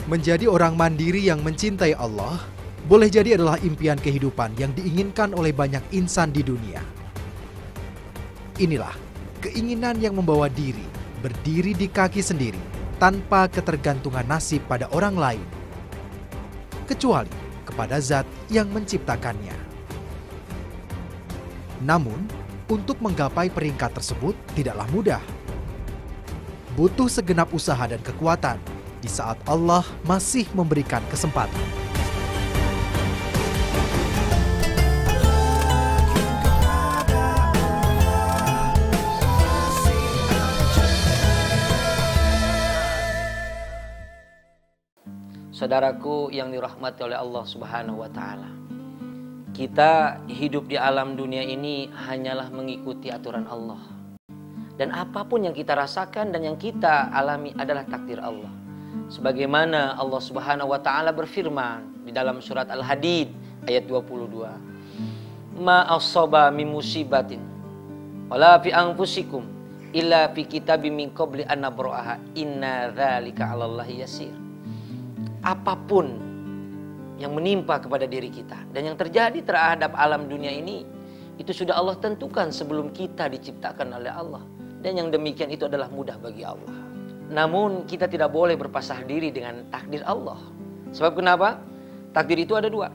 Menjadi orang mandiri yang mencintai Allah boleh jadi adalah impian kehidupan yang diinginkan oleh banyak insan di dunia. Inilah keinginan yang membawa diri berdiri di kaki sendiri tanpa ketergantungan nasib pada orang lain, kecuali kepada zat yang menciptakannya. Namun, untuk menggapai peringkat tersebut tidaklah mudah. Butuh segenap usaha dan kekuatan di saat Allah masih memberikan kesempatan. Saudaraku yang dirahmati oleh Allah Subhanahu wa Ta'ala, kita hidup di alam dunia ini hanyalah mengikuti aturan Allah. Dan apapun yang kita rasakan dan yang kita alami adalah takdir Allah. Sebagaimana Allah Subhanahu wa Ta'ala berfirman di dalam surat Al-Hadid ayat 22. Ma asaba min musibatin wala fi anfusikum illa fi kitabim min qabli an nabra'aha inna dzalika 'alallahi yasir. Apapun yang menimpa kepada diri kita dan yang terjadi terhadap alam dunia ini, itu sudah Allah tentukan sebelum kita diciptakan oleh Allah. Dan yang demikian itu adalah mudah bagi Allah. Namun kita tidak boleh berpasrah diri dengan takdir Allah. Sebab kenapa? Takdir itu ada dua.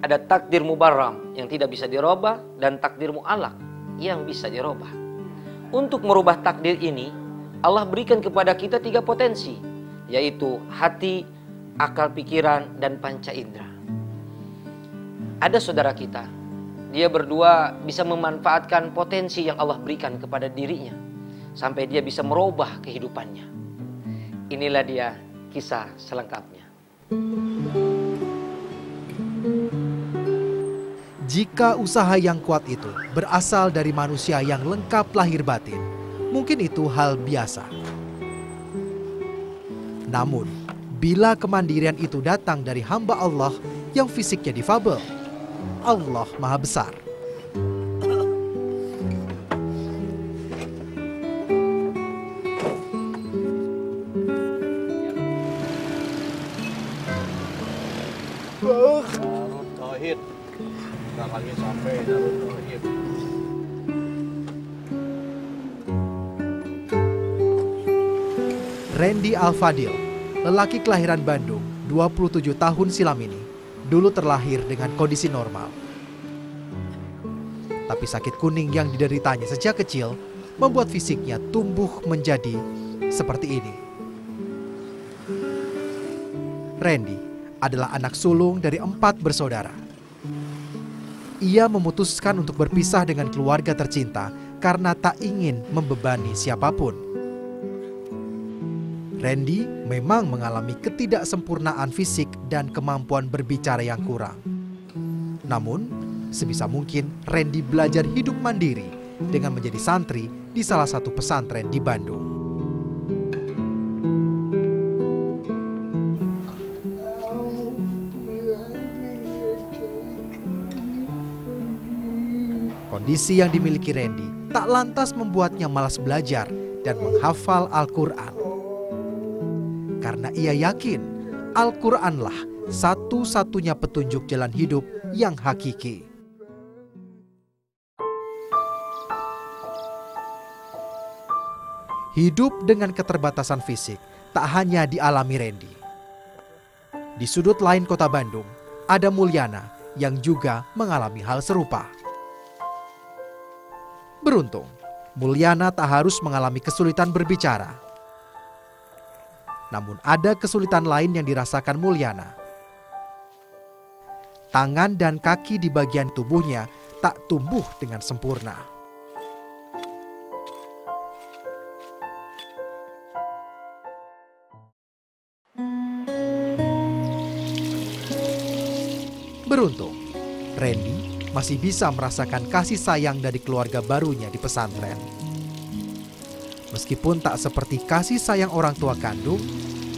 Ada takdir mubarram yang tidak bisa dirubah dan takdir mu'allaq yang bisa dirubah. Untuk merubah takdir ini, Allah berikan kepada kita 3 potensi, yaitu hati, akal pikiran, dan panca indera. Ada saudara kita, dia berdua bisa memanfaatkan potensi yang Allah berikan kepada dirinya sampai dia bisa merubah kehidupannya. Inilah dia kisah selengkapnya. Jika usaha yang kuat itu berasal dari manusia yang lengkap lahir batin, mungkin itu hal biasa. Namun, bila kemandirian itu datang dari hamba Allah yang fisiknya difabel, Allah Maha Besar. Darut Tauhid. Kita lagi sampai Darut Tauhid. Randy Al-Fadil, lelaki kelahiran Bandung 27 tahun silam ini, dulu terlahir dengan kondisi normal. Tapi sakit kuning yang dideritanya sejak kecil membuat fisiknya tumbuh menjadi seperti ini. Randy adalah anak sulung dari 4 bersaudara. Ia memutuskan untuk berpisah dengan keluarga tercinta karena tak ingin membebani siapapun. Randy memang mengalami ketidaksempurnaan fisik dan kemampuan berbicara yang kurang. Namun, sebisa mungkin Randy belajar hidup mandiri dengan menjadi santri di salah satu pesantren di Bandung. Kondisi yang dimiliki Randy tak lantas membuatnya malas belajar dan menghafal Al-Quran. Karena ia yakin Al-Quranlah satu-satunya petunjuk jalan hidup yang hakiki. Hidup dengan keterbatasan fisik tak hanya dialami Randy. Di sudut lain kota Bandung, ada Mulyana yang juga mengalami hal serupa. Beruntung, Mulyana tak harus mengalami kesulitan berbicara. Namun ada kesulitan lain yang dirasakan Mulyana. Tangan dan kaki di bagian tubuhnya tak tumbuh dengan sempurna. Beruntung, Randy masih bisa merasakan kasih sayang dari keluarga barunya di pesantren. Meskipun tak seperti kasih sayang orang tua kandung,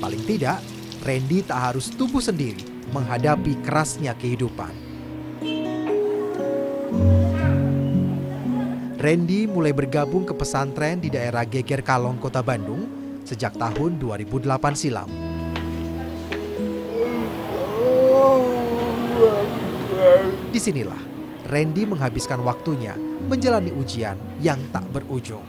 paling tidak Randy tak harus tumbuh sendiri menghadapi kerasnya kehidupan. Randy mulai bergabung ke pesantren di daerah Geger Kalong, Kota Bandung sejak tahun 2008 silam. Disinilah Randy menghabiskan waktunya menjalani ujian yang tak berujung.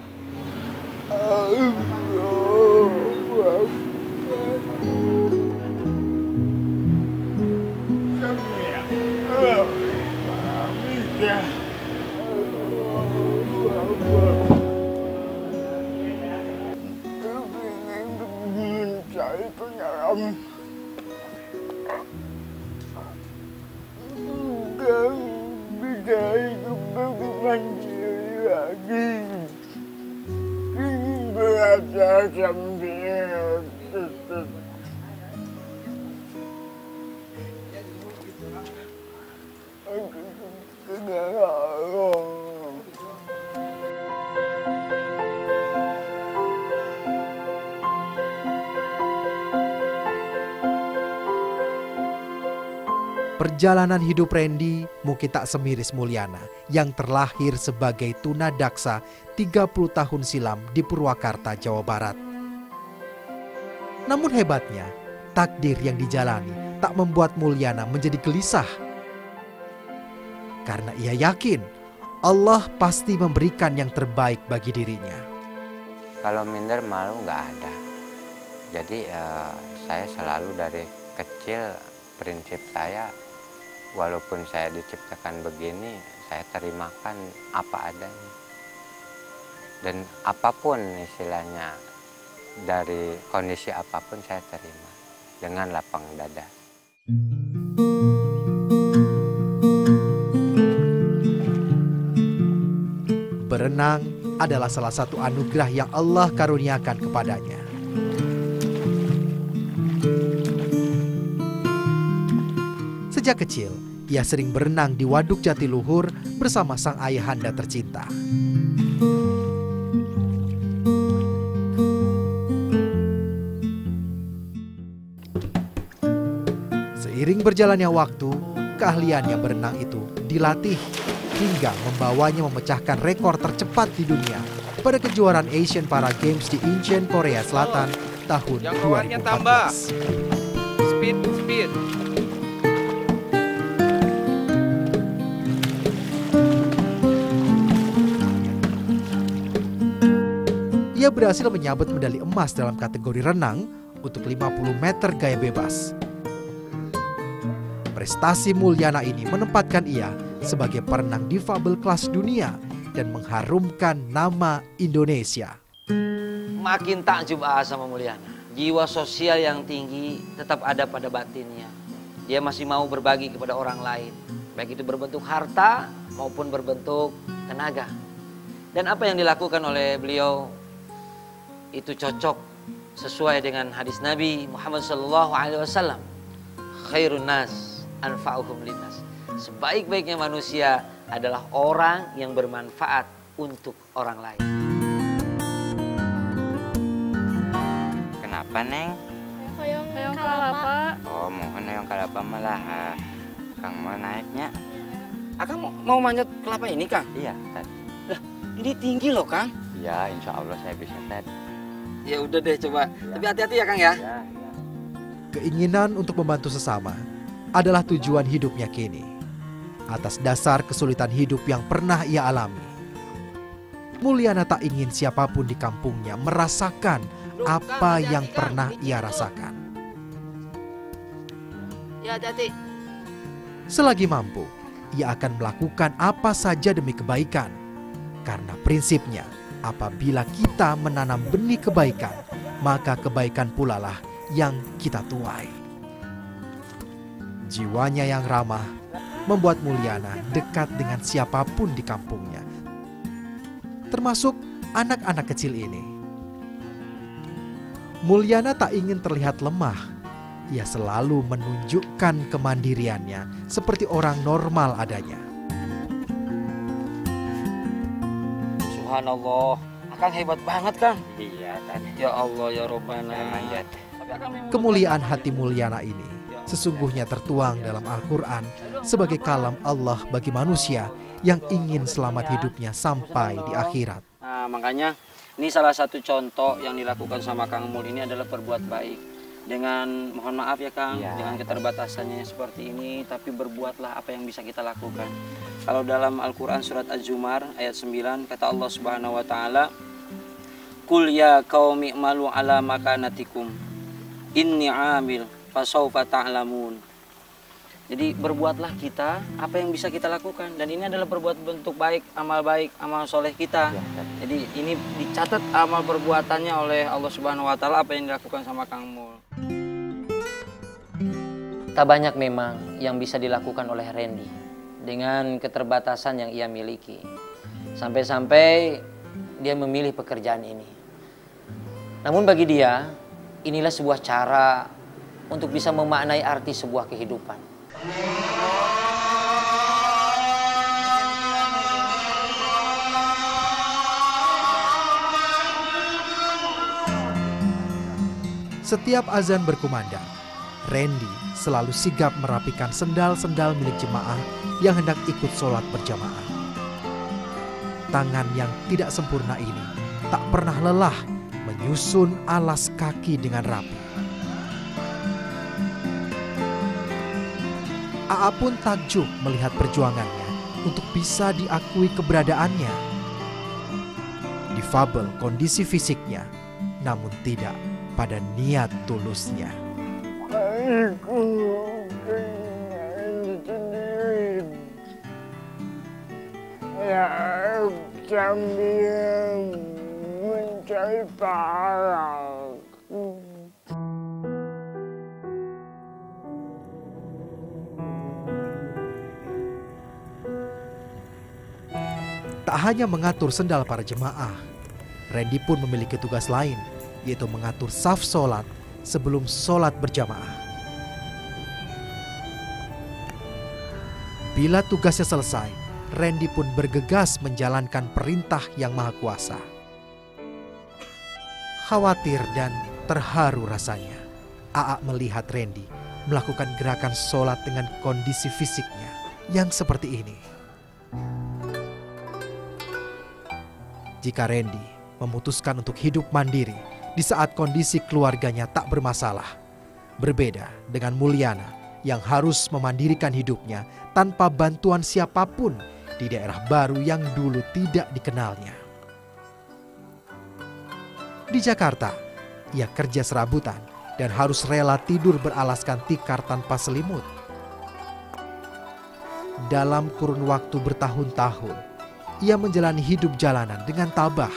Perjalanan hidup Randy mungkin tak semiris Mulyana yang terlahir sebagai tunadaksa 30 tahun silam di Purwakarta, Jawa Barat. Namun hebatnya, takdir yang dijalani tak membuat Mulyana menjadi gelisah. Karena ia yakin Allah pasti memberikan yang terbaik bagi dirinya. Kalau minder malu nggak ada. Jadi saya selalu dari kecil prinsip saya, walaupun saya diciptakan begini, saya terimakan apa adanya. Dan apapun istilahnya, dari kondisi apapun saya terima dengan lapang dada. Berenang adalah salah satu anugerah yang Allah karuniakan kepadanya. Sejak kecil, ia sering berenang di Waduk Jatiluhur bersama sang ayahanda tercinta. Seiring berjalannya waktu, keahliannya berenang itu dilatih hingga membawanya memecahkan rekor tercepat di dunia pada kejuaraan Asian Para Games di Incheon, Korea Selatan tahun 2014. Tambah. Speed. Ia berhasil menyabet medali emas dalam kategori renang untuk 50 meter gaya bebas. Prestasi Mulyana ini menempatkan ia sebagai perenang difabel kelas dunia dan mengharumkan nama Indonesia. Makin takjub sama Mulyana. Jiwa sosial yang tinggi tetap ada pada batinnya. Dia masih mau berbagi kepada orang lain. Baik itu berbentuk harta maupun berbentuk tenaga. Dan apa yang dilakukan oleh beliau itu cocok sesuai dengan hadis Nabi Muhammad SAW. Khairun nas anfa'uhum linnas. Sebaik-baiknya manusia adalah orang yang bermanfaat untuk orang lain. Kenapa, Neng? Hoyong kalapa. Oh, mohon hoyong kalapa malah. Kang mau naiknya? Akang mau manjat kelapa ini, Kang? Iya, tadi. Lah, ini tinggi loh, Kang. Ya, insya Allah saya bisa, Ted. Ya udah deh, coba. Tapi hati-hati ya, Kang ya. Ya. Keinginan untuk membantu sesama adalah tujuan hidupnya kini. Atas dasar kesulitan hidup yang pernah ia alami, Mulyana tak ingin siapapun di kampungnya merasakan apa yang pernah ia rasakan. Ya, hati-hati. Selagi mampu, ia akan melakukan apa saja demi kebaikan. Karena prinsipnya, apabila kita menanam benih kebaikan, maka kebaikan pula lah yang kita tuai. Jiwanya yang ramah membuat Mulyana dekat dengan siapapun di kampungnya, termasuk anak-anak kecil ini. Mulyana tak ingin terlihat lemah. Ia selalu menunjukkan kemandiriannya seperti orang normal adanya. Subhanallah, Akang hebat banget, Kang. Iya, tadi. Ya Allah, ya Robbana. Saya manjat. Kemuliaan hati Mulyana ini sesungguhnya tertuang dalam Al-Quran sebagai kalam Allah bagi manusia yang ingin selamat hidupnya sampai di akhirat. Nah, makanya ini salah satu contoh yang dilakukan sama Kang Mul ini adalah berbuat baik. Dengan mohon maaf ya Kang, Iya. dengan keterbatasannya seperti ini, tapi berbuatlah apa yang bisa kita lakukan. Kalau dalam Al-Quran surat Az-Zumar ayat 9 kata Allah Subhanahu Wa Taala, Qul ya qaumi i'malu ala makanatikum, inni amil fasawfa ta'lamun. Jadi berbuatlah kita apa yang bisa kita lakukan, dan ini adalah berbuat bentuk baik, amal soleh kita. Jadi ini dicatat amal perbuatannya oleh Allah Subhanahu Wa Taala apa yang dilakukan sama Kang Mul. Tak banyak memang yang bisa dilakukan oleh Randy dengan keterbatasan yang ia miliki. Sampai-sampai dia memilih pekerjaan ini. Namun bagi dia, inilah sebuah cara untuk bisa memaknai arti sebuah kehidupan. Setiap azan berkumandang, Randy selalu sigap merapikan sendal-sendal milik jemaah yang hendak ikut sholat berjamaah. Tangan yang tidak sempurna ini tak pernah lelah menyusun alas kaki dengan rapi. AA pun takjub melihat perjuangannya untuk bisa diakui keberadaannya. Difabel kondisi fisiknya, namun tidak pada niat tulusnya. Ya, sambil mencari pahala. Tak hanya mengatur sendal para jemaah, Randy pun memiliki tugas lain, yaitu mengatur saf sholat sebelum sholat berjamaah. Bila tugasnya selesai, Randy pun bergegas menjalankan perintah yang maha kuasa. Khawatir dan terharu rasanya, AA melihat Randy melakukan gerakan sholat dengan kondisi fisiknya yang seperti ini. Jika Randy memutuskan untuk hidup mandiri di saat kondisi keluarganya tak bermasalah, berbeda dengan Mulyana yang harus memandirikan hidupnya tanpa bantuan siapapun di daerah baru yang dulu tidak dikenalnya. Di Jakarta, ia kerja serabutan dan harus rela tidur beralaskan tikar tanpa selimut. Dalam kurun waktu bertahun-tahun, ia menjalani hidup jalanan dengan tabah.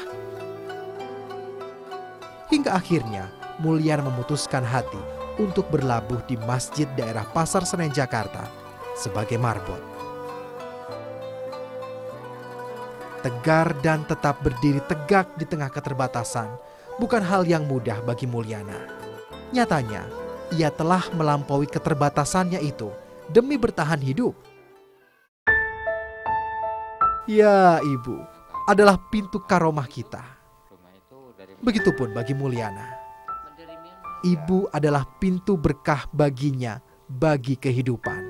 Hingga akhirnya Mulyana memutuskan hati untuk berlabuh di masjid daerah Pasar Senen Jakarta sebagai marbot. Tegar dan tetap berdiri tegak di tengah keterbatasan bukan hal yang mudah bagi Mulyana. Nyatanya, ia telah melampaui keterbatasannya itu demi bertahan hidup. Ya, Ibu adalah pintu karomah kita. Begitupun bagi Mulyana. Ibu adalah pintu berkah baginya bagi kehidupan.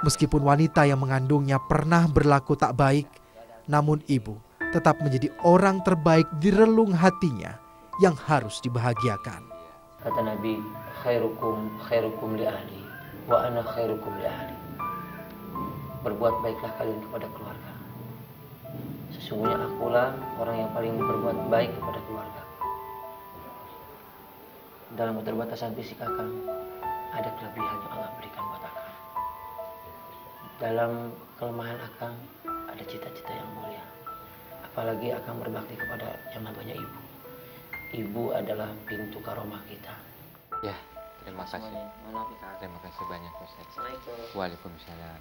Meskipun wanita yang mengandungnya pernah berlaku tak baik, namun ibu tetap menjadi orang terbaik di relung hatinya yang harus dibahagiakan. Kata Nabi, khairukum li ahli wa ana khairukum li ahli. Berbuat baiklah kalian kepada keluarga. Sesungguhnya akulah orang yang paling berbuat baik kepada keluarga. Dalam keterbatasan fisik Akang, ada kelebihan yang Allah berikan buat Akang. Dalam kelemahan Akang, ada cita-cita yang mulia. Apalagi Akang berbakti kepada yang namanya ibu. Ibu adalah pintu karomah kita. Ya, terima kasih. Terima kasih banyak Ustaz. Waalaikumsalam.